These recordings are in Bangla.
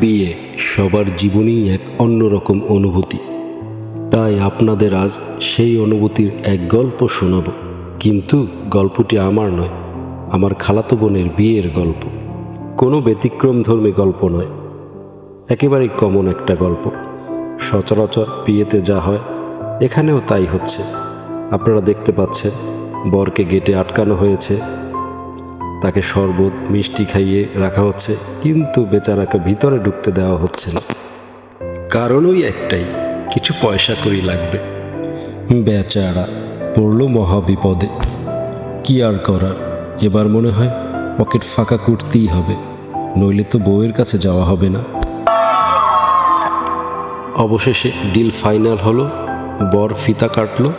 বিয়ে সবার জীবনেই এক অন্যরকম অনুভূতি, তাই আপনাদের আজ সেই অনুভূতির এক গল্প শোনাব। কিন্তু গল্পটি আমার নয়, আমার খালাতো বোনের বিয়ের গল্প। কোনো ব্যতিক্রমধর্মী গল্প নয়, একেবারেই কমন একটা গল্প। সচরাচর বিয়েতে যা হয় এখানেও তাই হচ্ছে। আপনারা দেখতে পাচ্ছেন বরকে গেটে আটকানো হয়েছে, তাকে শরবত মিষ্টি খাইয়ে রাখা হচ্ছে, কিন্তু বেচারাকে ভিতরে ঢুকতে দেওয়া হচ্ছে না। কারণই একটাই, কিছু পয়সা কড়ি লাগবে। বেচারা পড়ল মহাবিপদে। কি আর করার, এবার মনে হয় পকেট ফাঁকা করতেই হবে, নইলে তো বউয়ের কাছে যাওয়া হবে না। অবশেষে ডিল ফাইনাল হলো, বর ফিতা কাটলো,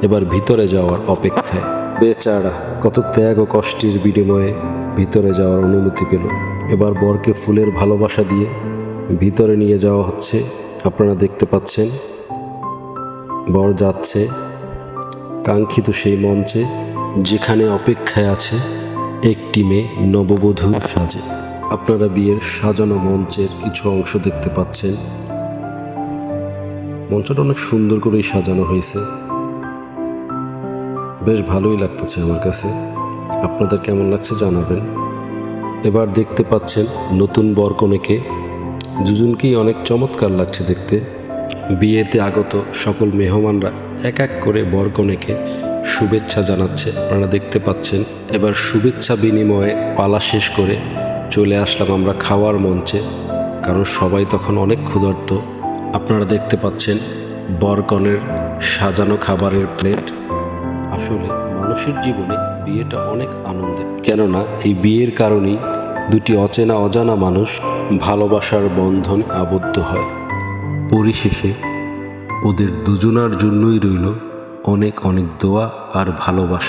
এবার ভিতরে যাওয়ার অপেক্ষায়। বেচারা কত ত্যাগ ও কষ্টের বিনিময়ে ভিতরে যাওয়ার অনুমতি পেল। এবার বরকে ফুলের ভালোবাসা দিয়ে ভিতরে নিয়ে যাওয়া হচ্ছে। আপনারা দেখতে পাচ্ছেন বর যাচ্ছে কাঙ্ক্ষিত সেই মঞ্চে, যেখানে অপেক্ষায় আছে একটি মেয়ে নববধূর সাজে। আপনারা বিয়ের সাজানো মঞ্চের কিছু অংশ দেখতে পাচ্ছেন। মঞ্চটা অনেক সুন্দর করেই সাজানো হয়েছে, বেশ ভালোই লাগতেছে আমার কাছে। আপনাদের কেমন লাগছে জানাবেন। এবার দেখতে পাচ্ছেন নতুন বর কনেকে, দুজনকেই অনেক চমৎকার লাগছে দেখতে। বিয়েতে আগত সকল মেহমানরা এক এক করে বর কনেকে শুভেচ্ছা জানাচ্ছে, আপনারা দেখতে পাচ্ছেন। এবার শুভেচ্ছা বিনিময়ে পালা শেষ করে চলে আসলাম আমরা খাওয়ার মঞ্চে, কারণ সবাই তখন অনেক ক্ষুধার্ত। আপনারা দেখতে পাচ্ছেন বরকনের সাজানো খাবারের প্লেট। আসলে মানুষের জীবনে বিয়েটা অনেক আনন্দের, কেননা এই বিয়ের কারণেই দুটি অচেনা অজানা মানুষ ভালোবাসার বন্ধনে আবদ্ধ হয়। পরিশেষে ওদের দুজনার জন্যই রইল অনেক অনেক দোয়া আর ভালোবাসা।